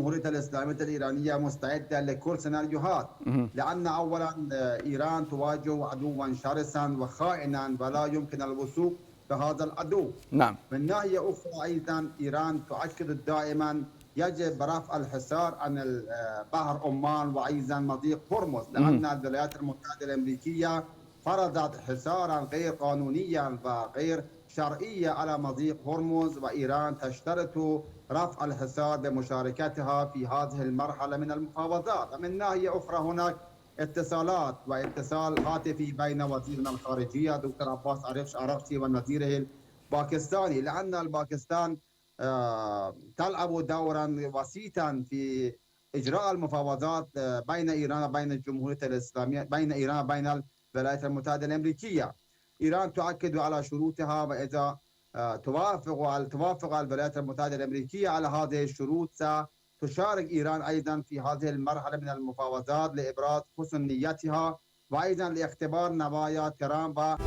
الجمهورية الإسلامية الإيرانية مستعدة لكل سيناريوهات، لأن أولا إيران تواجه عدوا شرسا وخائنا ولا يمكن الوثوق بهذا العدو. نعم. من ناحية أخرى أيضا إيران تؤكد دائما يجب رفع الحصار عن بحر عمان وأيضا مضيق هرمز، لأن الولايات المتحدة الأمريكية فرضت حصارا غير قانونيا وغير شرعية على مضيق هرمز، وإيران تشترط رفع الحصار بمشاركتها في هذه المرحلة من المفاوضات. ومن ناحية أخرى هناك اتصالات واتصال هاتفي بين وزيرنا الخارجية دكتور عباس عرفتي ونظيره الباكستاني، لأن الباكستان تلعب دورا وسيطا في إجراء المفاوضات بين إيران وبين الجمهورية الإسلامية، بين إيران وبين الولايات المتحدة الأمريكية. إيران تؤكد على شروطها، وإذا توافق الولايات المتحدة الأمريكية على هذه الشروط ستشارك إيران أيضا في هذه المرحلة من المفاوضات لإبراز حسن نيتها وأيضا لاختبار نوايا ترامب.